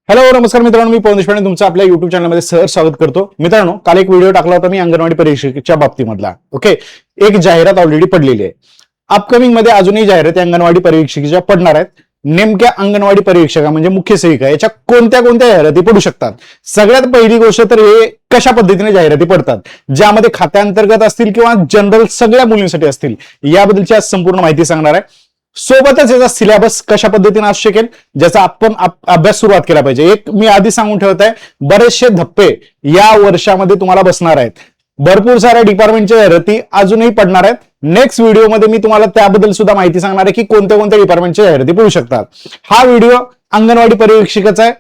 Hello नमस्कार मित्रांनो, मी पवन देशपांडे तुमचं आपल्या युट्यूब चॅनलमध्ये सहर्ष स्वागत करतो. मित्रांनो, काल एक व्हिडिओ टाकला होता मी अंगणवाडी परीक्षेच्या बाबतीमधला. ओके, एक जाहिरात ऑलरेडी पडलेली आहे. अपकमिंग मध्ये अजूनही जाहिराती अंगणवाडी परीक्षेच्या पडणार आहेत. नेमक्या अंगणवाडी परीक्षका म्हणजे मुख्य सेविका याच्या कोणत्या कोणत्या जाहिराती पडू शकतात? सगळ्यात पहिली गोष्ट तर हे कशा पद्धतीने जाहिराती पडतात, ज्यामध्ये खात्यांतर्गत असतील किंवा जनरल सगळ्या मुलींसाठी असतील, याबद्दलची आज संपूर्ण माहिती सांगणार आहे. सोबतच याचा सिलेबस कशा पद्धतीने असू शकेल, ज्याचा आपण अभ्यास सुरुवात केला पाहिजे. एक मी आधी सांगून ठेवत आहे, बरेचसे धप्पे या वर्षामध्ये तुम्हाला बसणार आहेत. भरपूर साऱ्या डिपार्टमेंटच्या जाहिराती अजूनही पडणार आहेत. नेक्स्ट व्हिडिओमध्ये मी तुम्हाला त्याबद्दल सुद्धा माहिती सांगणार आहे की कोणत्या कोणत्या डिपार्टमेंटच्या जाहिराती पडू शकतात. हा व्हिडिओ अंगणवाडी पर्यवेक्षकाचा आहे,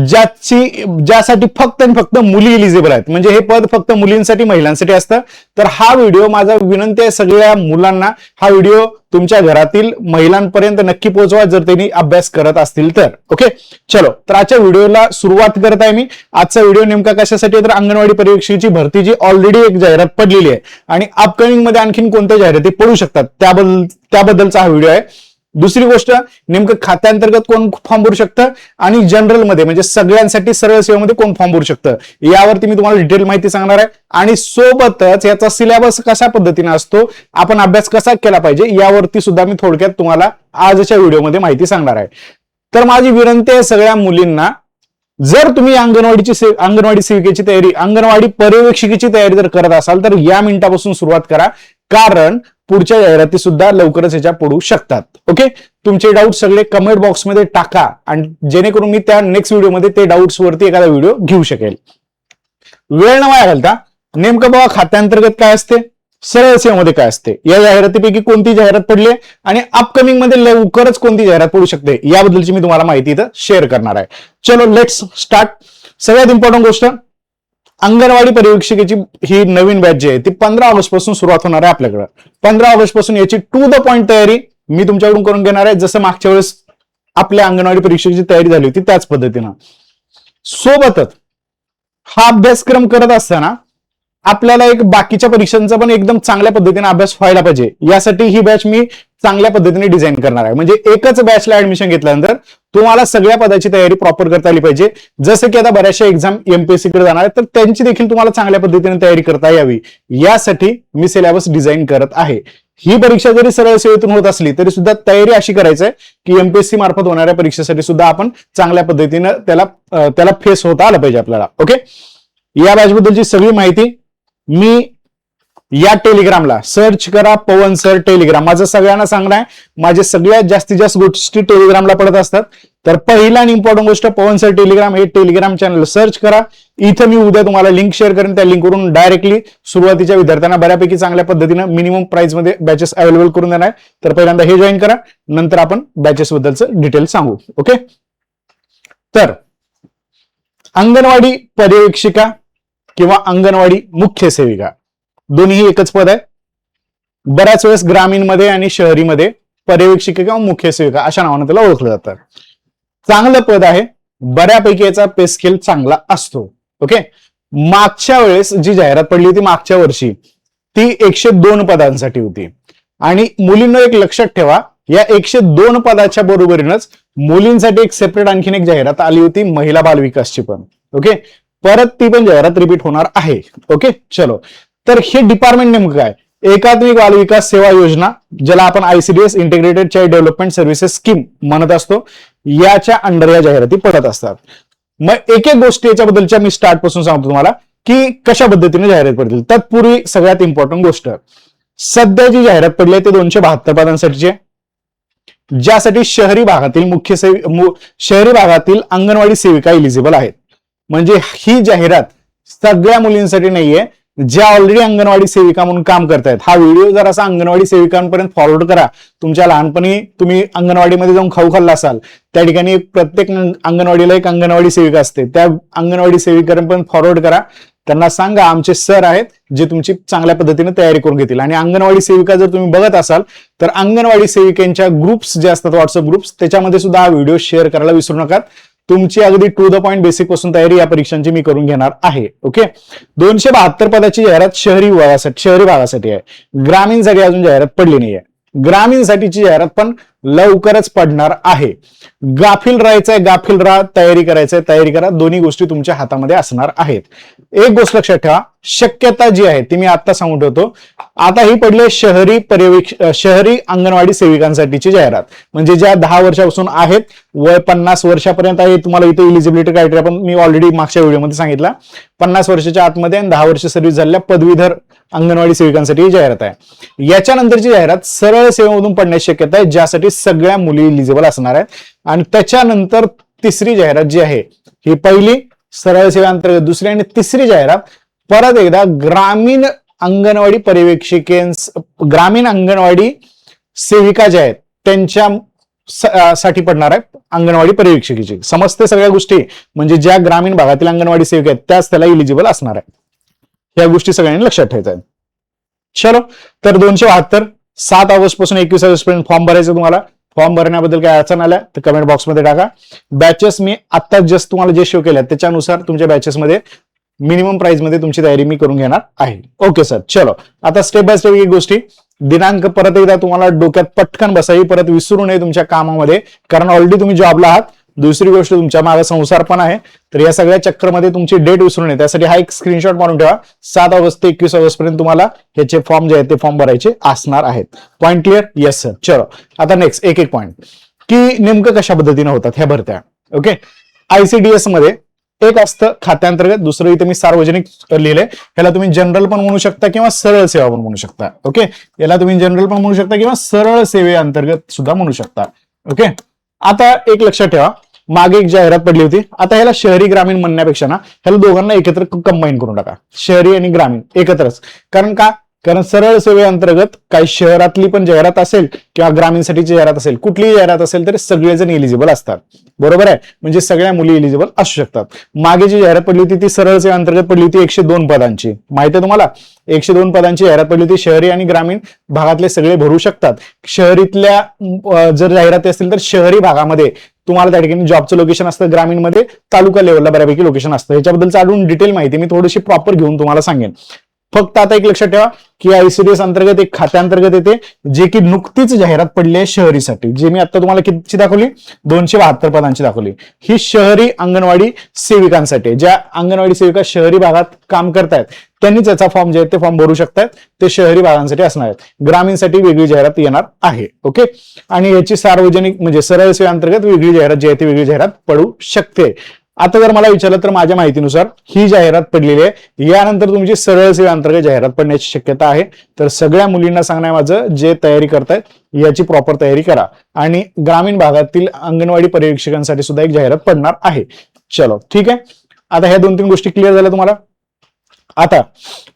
ज्यासाठी फक्त आणि फक्त मुली इलिजिबल आहेत. म्हणजे हे पद फक्त मुलींसाठी, महिलांसाठी असतं. तर हा व्हिडिओ, माझा विनंती आहे सगळ्या मुलांना, हा व्हिडिओ तुमच्या घरातील महिलांपर्यंत नक्की पोहोचवा जर त्यांनी अभ्यास करत असतील तर. ओके, चलो तर आजच्या व्हिडिओला सुरुवात करत आहे मी. आजचा व्हिडिओ नेमका कशासाठी आहे तर अंगणवाडी पर्यवेक्षकाची भरतीची ऑलरेडी एक जाहिरात पडलेली आहे आणि अपकमिंग मध्ये आणखीन कोणत्या जाहिराती पडू शकतात त्याबद्दलचा हा व्हिडिओ आहे. दुसरी गोष्ट, नेमकं खात्यांतर्गत कोण फॉर्म भरू शकतं आणि जनरल मध्ये म्हणजे सगळ्यांसाठी सरळ सेवेमध्ये कोण फॉर्म भरू शकतं, यावरती मी तुम्हाला डिटेल माहिती सांगणार आहे. आणि सोबतच याचा सिलेबस कशा पद्धतीने असतो, आपण अभ्यास कसा केला पाहिजे, यावरती सुद्धा मी थोडक्यात तुम्हाला आजच्या व्हिडिओमध्ये माहिती सांगणार आहे. तर माझी विनंती आहे सगळ्या मुलींना, जर तुम्ही अंगणवाडी सेविकेची तयारी, अंगणवाडी पर्यवेक्षिकेची तयारी जर करत असाल तर या मिनिटापासून सुरुवात करा, कारण पुढच्या जाहिराती सुद्धा लवकरच याच्या पडू शकतात. ओके, तुमचे डाऊट सगळे कमेंट बॉक्समध्ये टाका आणि जेणेकरून मी त्या नेक्स्ट व्हिडिओमध्ये ते डाऊट्स वरती एखादा व्हिडिओ घेऊ शकेल. वेळ न वाया घालता नेमकं बघा, खात्यांतर्गत काय असते, सरळ सेवेमध्ये काय असते, या जाहिरातीपैकी कोणती जाहिरात पडली आणि अपकमिंग मध्ये लवकरच कोणती जाहिरात पडू शकते, याबद्दलची मी तुम्हाला माहिती इथं शेअर करणार आहे. चलो लेट्स स्टार्ट. सगळ्यात इम्पॉर्टंट गोष्ट, अंगणवाडी पर्यवेक्षिकेची ही नवीन बॅच जी आहे ती 15 ऑगस्ट पासून सुरुवात होणार आहे आपल्याकडे. 15 ऑगस्ट पासून याची टू द पॉइंट तयारी मी तुमच्याकडून करून घेणार आहे, जसं मागच्या वेळेस आपल्या अंगणवाडी परीक्षेची तयारी झाली होती त्याच पद्धतीनं. सोबतच हा अभ्यासक्रम करत असताना आपल्याला एक बाकीच्या परीक्षांचा पण एकदम चांगल्या पद्धतीने अभ्यास व्हायला पाहिजे, यासाठी ही बॅच मी चांगल्या पद्धतीने डिझाईन करणार आहे. म्हणजे एकच बॅचला ऍडमिशन घेतल्यानंतर तुम्हाला सगळ्या पदाची तयारी प्रॉपर करता आली पाहिजे. जसं की आता बऱ्याचशा एक्झाम एमपीएससी कडे जाणार आहे, तर त्यांची देखील तुम्हाला चांगल्या पद्धतीने तयारी करता यावी, यासाठी मी सिलेबस डिझाईन करत आहे. ही परीक्षा जरी सरळ सेवेतून होत असली तरी सुद्धा तयारी अशी करायची आहे की एमपीएससी मार्फत होणाऱ्या परीक्षेसाठी सुद्धा आपण चांगल्या पद्धतीनं त्याला फेस होता आलं पाहिजे आपल्याला. ओके, या बॅच बद्दलची सगळी माहिती मी या टेलिग्रामला सर्च करा, पवन सर टेलिग्राम. माझं सगळ्यांना सांगणं आहे, माझे सगळ्यात जास्तीत जास्त गोष्टी टेलिग्रामला पडत असतात. तर पहिला आणि इम्पॉर्टंट गोष्ट, पवन सर टेलिग्राम हे टेलिग्राम चॅनल सर्च करा. इथं मी उद्या तुम्हाला लिंक शेअर करेन, त्या लिंकवरून डायरेक्टली सुरुवातीच्या विद्यार्थ्यांना बऱ्यापैकी चांगल्या पद्धतीनं मिनिमम प्राइस मध्ये बॅचेस अवेलेबल करून देणार आहे. तर पहिल्यांदा हे जॉईन करा, नंतर आपण बॅचेस बद्दलचं डिटेल सांगू. ओके, तर अंगणवाडी पर्यवेक्षिका किंवा अंगणवाडी मुख्य सेविका दोन्ही एकच पद आहे. बऱ्याच वेळेस ग्रामीणमध्ये आणि शहरीमध्ये पर्यवेक्षिका किंवा मुख्य सेविका अशा नावाने त्याला ओळखलं जातं. चांगलं पद आहे, बऱ्यापैकी याचा पे स्केल चांगला असतो. ओके, मागच्या वेळेस जी जाहिरात पडली होती मागच्या वर्षी, ती 102 पदांसाठी होती. आणि मुलींना एक लक्षात ठेवा, या 102 पदाच्या बरोबरीनच मुलींसाठी एक सेपरेट आणखीन एक जाहिरात आली होती, महिला बालविकासची पण. ओके, परत ती पण जाहिरात रिपीट होणार आहे. ओके, चलो तर हे डिपार्टमेंट नेमकं काय, एकात्मिक बाल विकास सेवा योजना, ज्याला आपण ICDS integrated child development services scheme म्हणत असतो, याच्या अंडर या जाहिराती पडत असतात. मग एक एक गोष्टी याच्याबद्दलच्या मी स्टार्ट पासून सांगतो तुम्हाला की कशा पद्धतीने जाहिरात पडतील. तत्पूर्वी सगळ्यात इम्पॉर्टंट गोष्ट, सध्या जी जाहिरात पडली आहे ते 272 पदांसाठीची आहे, ज्यासाठी शहरी भागातील अंगणवाडी सेविका इलिजिबल आहेत. म्हणजे ही जाहिरात सगळ्या मुलींसाठी नाहीये ज्या ऑलरेडी अंगणवाडी सेविका म्हणून काम करतायत. हा व्हिडिओ जर असा अंगणवाडी सेविकांपर्यंत फॉरवर्ड करा. तुमच्या लहानपणी तुम्ही अंगणवाडीमध्ये जाऊन खाऊ खाल्ला असाल, त्या ठिकाणी प्रत्येक अंगणवाडीला एक अंगणवाडी सेविका असते, त्या अंगणवाडी सेविकांपर्यंत फॉरवर्ड करा. त्यांना सांगा आमचे सर आहेत जे तुमची चांगल्या पद्धतीने तयारी करून घेतील. आणि अंगणवाडी सेविका जर तुम्ही बघत असाल तर अंगणवाडी सेविकांच्या ग्रुप्स जे असतात, व्हॉट्सअप ग्रुप्स, त्याच्यामध्ये सुद्धा हा व्हिडिओ शेअर करायला विसरू नका. तुमची अगदी टू द पॉइंट बेसिक पासून तयारी या परीक्षांची मी करून घेणार आहे. ओके, 272 पदाची जाहिरात शहरी भागासाठी आहे. ग्रामीणसाठी अजून जाहिरात पडली नाहीये. ग्रामीणसाठीची जाहिरात पण लवकरच पडणार आहे. गाफील राहायचंय, गाफील राहा, तयारी करायचंय, तयारी करा. दोन्ही गोष्टी तुमच्या हातामध्ये असणार आहेत. एक गोष्ट लक्षात ठेवा, शक्यता जी आहे ती मी आता सांगून ठेवतो. आता ही पडले शहरी अंगणवाडी सेविकांसाठीची जाहिरात, म्हणजे ज्या 10 वर्षापासून आहेत, वय 50 वर्षापर्यंत आहे. तुम्हाला इथे इलिजिबिलिटी क्रायटेरिया पण मी ऑलरेडी मागच्या व्हिडिओमध्ये सांगितला. 50 वर्षाच्या आतमध्ये आणि 10 वर्ष सर्व्हिस झालेल्या पदवीधर अंगणवाडी सेविकांसाठी ही जाहिरात आहे. याच्यानंतरची जाहिरात सरळ सेवेमधून पडण्याची शक्यता आहे, ज्यासाठी सगळ्या मुली इलिजिबल असणार आहेत. आणि त्याच्यानंतर तिसरी जाहिरात जी आहे, ही पहिली सरळ सेवेअंतर्गत, दुसरी आणि तिसरी जाहिरात परत एकदा ग्रामीण अंगणवाडी ग्रामीण अंगणवाडी सेविका ज्या आहेत त्यांच्या साठी पडणार आहे अंगणवाडी पर्यवेक्षकीची. समजते सगळ्या गोष्टी, म्हणजे ज्या ग्रामीण भागातील अंगणवाडी सेविका आहेत त्याच त्याला इलिजिबल असणार आहे. या गोष्टी सगळ्यांनी लक्षात ठेवायच्या आहेत. चलो, तर 272 7 ऑगस्ट पासून 21 ऑगस्ट पर्यंत फॉर्म भरायचं. तुम्हाला फॉर्म भरण्याबद्दल काय अडचण आल्या तर कमेंट बॉक्समध्ये टाका. बॅचेस मी आता जस्ट तुम्हाला जे शो केल्या त्याच्यानुसार तुमच्या बॅचेसमध्ये मिनिमम प्राइस मध्ये तुमची तयारी मी करून घेणार आहे. ओके सर, चलो आता स्टेप बाय स्टेप एक गोष्टी. दिनांक परत एकदा तुम्हाला डोक्यात पटकन बसावी, परत विसरू नये तुमच्या कामामध्ये, कारण ऑलरेडी तुम्ही जॉबला आहात. दुसरी गोष्ट, तुमच्या मागे संसार पण आहे, तर या सगळ्या चक्करमध्ये तुमची डेट विसरू नये. त्यासाठी हा एक स्क्रीनशॉट मारून ठेवा. 7 ऑगस्ट ते 21 ऑगस्ट पर्यंत तुम्हाला ह्याचे फॉर्म जे आहेत ते फॉर्म भरायचे असणार आहेत. Point clear? Yes sir. चलो आता नेक्स्ट एक पॉईंट, की नेमकं कशा पद्धतीने होतात ह्या भरत्या. ओके, आयसीडीएस मध्ये एक असतं खात्यांतर्गत, दुसरं इथे मी सार्वजनिक लिहिलंय. ह्याला तुम्ही जनरल पण म्हणू शकता किंवा सरळ सेवा पण म्हणू शकता. ओके, याला तुम्ही जनरल पण म्हणू शकता किंवा सरळ सेवेअंतर्गत सुद्धा म्हणू शकता. ओके, आता एक लक्षात ठेवा, मागे एक जाहिरात पडली होती. आता ह्याला शहरी ग्रामीण म्हणण्यापेक्षा ना ह्याला दोघांना एकत्र कंबाईन करून टाका, शहरी आणि ग्रामीण एकत्रच. कारण का? कारण सरळ सेवेअंतर्गत काही शहरातली पण जाहिरात असेल किंवा ग्रामीणसाठीची जाहिरात असेल, कुठलीही जाहिरात असेल तरी सगळेजण इलिजिबल असतात. बरोबर आहे, म्हणजे सगळ्या मुली इलिजिबल असू शकतात. मागे जी जाहिरात पडली होती ती सरळ सेवेअंतर्गत पडली होती 102 पदांची. माहिती आहे तुम्हाला, 102 पदांची जाहिरात पडली होती. शहरी आणि ग्रामीण भागातले सगळे भरू शकतात. शहरीतल्या जर जाहिराती असतील तर शहरी भागामध्ये तुम्हाला त्या ठिकाणी जॉबचं लोकेशन असतं, ग्रामीणमध्ये तालुका लेवलला बऱ्यापैकी लोकेशन असतं. ह्याच्याबद्दल अजून डिटेल माहिती मी थोडीशी प्रॉपर घेऊन तुम्हाला सांगेन. फक्त आता एक लक्षात ठेवा की आयसीडीएस अंतर्गत एक खात्यांतर्गत येते, जे की नुकतीच जाहिरात पडली आहे शहरीसाठी, जे मी आता तुम्हाला कितीची दाखवली, 272 पदांची दाखवली. ही शहरी अंगणवाडी सेविकांसाठी, ज्या अंगणवाडी सेविका शहरी भागात काम करतायत त्यांनीच याचा फॉर्म जे आहे ते फॉर्म भरू शकतात. ते शहरी भागांसाठी असणार आहेत. ग्रामीणसाठी वेगळी जाहिरात येणार आहे. ओके, आणि याची सार्वजनिक म्हणजे सरळ सेवेअंतर्गत वेगळी जाहिरात जी आहे ती वेगळी जाहिरात पडू शकते. आता जर मला विचारलं तर माझ्या माहितीनुसार ही जाहिरात पडलेली आहे. यानंतर तुमची सरळ सेवेअंतर्गत जाहिरात पडण्याची शक्यता आहे. तर सगळ्या मुलींना सांगणं माझं, जे तयारी करतायत याची प्रॉपर तयारी करा. आणि ग्रामीण भागातील अंगणवाडी पर्यवेक्षकांसाठी सुद्धा एक जाहिरात पडणार आहे. चलो ठीक आहे, आता ह्या 2-3 गोष्टी क्लिअर झाल्या तुम्हाला. आता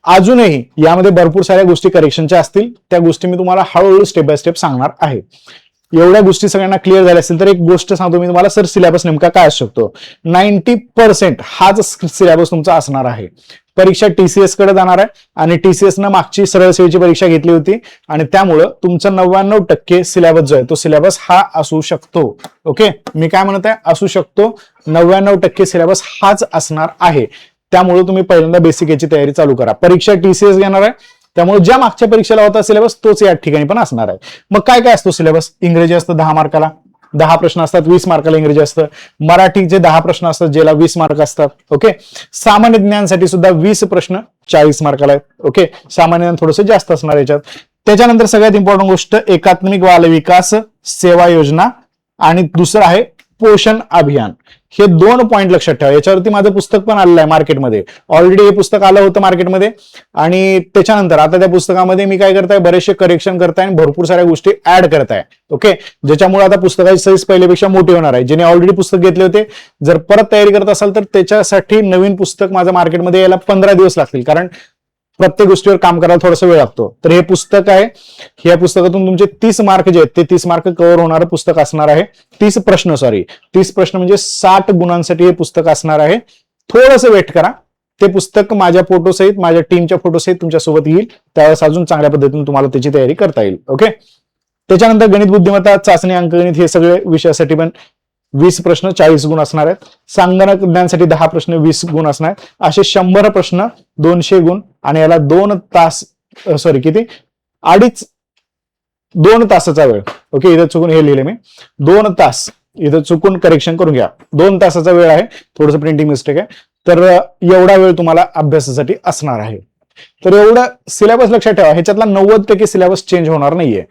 अजूनही यामध्ये भरपूर साऱ्या गोष्टी करेक्शनच्या असतील, त्या गोष्टी मी तुम्हाला हळूहळू स्टेप बाय स्टेप सांगणार आहे. एवढ्या गोष्टी सगळ्यांना क्लिअर झाल्या असतील तर एक गोष्ट सांगतो मी तुम्हाला, सर सिलेबस नेमका काय असू शकतो. 90% हाच सिलेबस तुमचा असणार आहे. परीक्षा टीसीएस कडे जाणार आहे आणि टीसीएस न मागची सरळ सेवेची परीक्षा घेतली होती आणि त्यामुळं तुमचा 99% सिलेबस जो आहे तो सिलेबस हा असू शकतो. ओके, मी काय म्हणत आहे, असू शकतो. 99% सिलेबस हाच असणार आहे. त्यामुळे तुम्ही पहिल्यांदा बेसिक याची तयारी चालू करा. परीक्षा टीसीएस घेणार आहे, त्यामुळे ज्या मागच्या परीक्षेला होता सिलेबस तोच या ठिकाणी पण असणार आहे. मग काय काय असतो सिलेबस? इंग्रजी असतं 10 मार्काला, 10 प्रश्न असतात, 20 मार्काला इंग्रजी असतं. मराठीचे 10 प्रश्न असतात, ज्याला 20 मार्क असतात. ओके, सामान्य ज्ञानसाठी सुद्धा 20 प्रश्न 40 मार्काला आहेत. ओके, सामान्य ज्ञान थोडंसं जास्त असणार याच्यात. त्याच्यानंतर सगळ्यात इम्पॉर्टंट गोष्ट एकात्मिक बाल विकास सेवा योजना आणि दुसरं आहे पोषण अभियान. हे 2 पॉईंट लक्षात ठेवा. याच्यावरती माझं पुस्तक पण आलेलं आहे मार्केटमध्ये. ऑलरेडी हे पुस्तक आलं होतं मार्केटमध्ये आणि त्याच्यानंतर आता त्या पुस्तकामध्ये मी काय करताय, बरेचसे करेक्शन करताय आणि भरपूर साऱ्या गोष्टी ऍड करताय. ओके, ज्याच्यामुळे आता पुस्तकाची साईज पहिल्यापेक्षा मोठी होणार आहे. ज्याने ऑलरेडी पुस्तक घेतले होते, जर परत तयारी करत असाल तर त्याच्यासाठी नवीन पुस्तक माझं मार्केटमध्ये यायला 15 दिवस लागतील, कारण प्रत्येक गोष्टीवर काम करायला थोडासा वेळ लागतो. तर हे पुस्तक आहे, या पुस्तकातून तुमचे 30 मार्क जे आहेत ते 30 मार्क कव्हर होणारं पुस्तक असणार आहे. 30 प्रश्न म्हणजे 60 गुणांसाठी हे पुस्तक असणार आहे. थोडंसं वेट करा, ते पुस्तक माझ्या फोटोसहित, माझ्या टीमच्या फोटोसहित तुमच्यासोबत येईल, त्यावेळेस अजून चांगल्या पद्धतीने तुम्हाला त्याची तयारी करता येईल. ओके, त्याच्यानंतर गणित बुद्धिमत्ता, चाचणी, अंकगणित हे सगळे विषयासाठी पण 20 प्रश्न 40 गुण असणार आहेत. संगणक ज्ञानासाठी 10 प्रश्न 20 गुण असणार आहेत. असे 100 प्रश्न 200 गुण आणि याला 2 तास किती 2.5 2 तासाचा वेळ. ओके, इथं चुकून हे लिहिले मी 2 तास, इथं चुकून करेक्शन करून घ्या. 2 तासाचा वेळ आहे, थोडस प्रिंटिंग मिस्टेक आहे. तर एवढा वेळ तुम्हाला अभ्यासासाठी असणार आहे. तर एवढं सिलेबस लक्षात ठेवा, ह्याच्यातला 90% सिलेबस चेंज होणार नाहीये.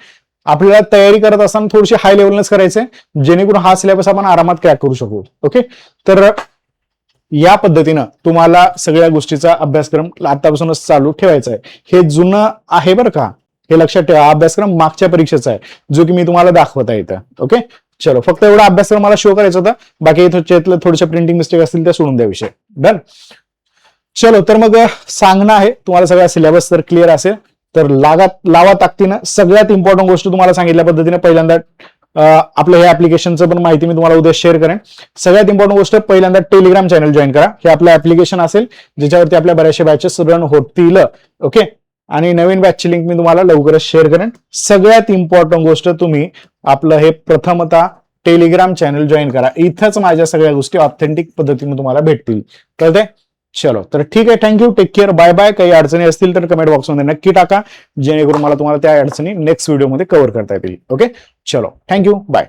आपल्याला तयारी करत असताना थोडीशी हाय लेवलनेच करायचंय, जेणेकरून हा सिलेबस आपण आरामात क्रॅक करू शकू. ओके, तर या पद्धतीनं तुम्हाला सगळ्या गोष्टीचा अभ्यासक्रम आतापासूनच चालू ठेवायचा आहे. हे जुनं आहे बरं का, हे लक्षात ठेवा. अभ्यासक्रम मागच्या परीक्षेचा आहे, जो की मी तुम्हाला दाखवत आहे इथं. ओके, चलो, फक्त एवढा अभ्यासक्रम मला शो करायचा होता. बाकी इथं थोडेसे प्रिंटिंग मिस्टेक असतील त्या सोडून द्या विषय. डन. चलो, तर मग सांगणं आहे तुम्हाला सगळा सिलेबस जर क्लिअर असेल तर लावा ताकदीनं. सगळ्यात इम्पॉर्टंट गोष्ट तुम्हाला सांगितल्या पद्धतीने पहिल्यांदा आपलं हे ऍप्लिकेशनचं पण माहिती मी तुम्हाला उद्या शेअर करेन. सगळ्यात इम्पॉर्टंट गोष्ट, पहिल्यांदा टेलिग्राम चॅनल जॉईन करा. हे आपलं ऍप्लिकेशन असेल ज्याच्यावरती आपल्या बऱ्याचशा बॅचेस रन होतील. ओके, आणि नवीन बॅचची लिंक मी तुम्हाला लवकरच शेअर करेन. सगळ्यात इम्पॉर्टंट गोष्ट, तुम्ही आपलं हे प्रथमतः टेलिग्राम चॅनल जॉईन करा. इथंच माझ्या सगळ्या गोष्टी ऑथेंटिक पद्धतीने तुम्हाला भेटतील. कळतंय? चलो, तर ठीक आहे. Thank you, take care, bye bye. काही अडचणी असतील तर कमेंट बॉक्समध्ये नक्की टाका, जेणेकरून मला तुम्हाला त्या अडचणी नेक्स्ट व्हिडिओमध्ये कव्हर करता येतील. ओके, चलो, थँक्यू, बाय.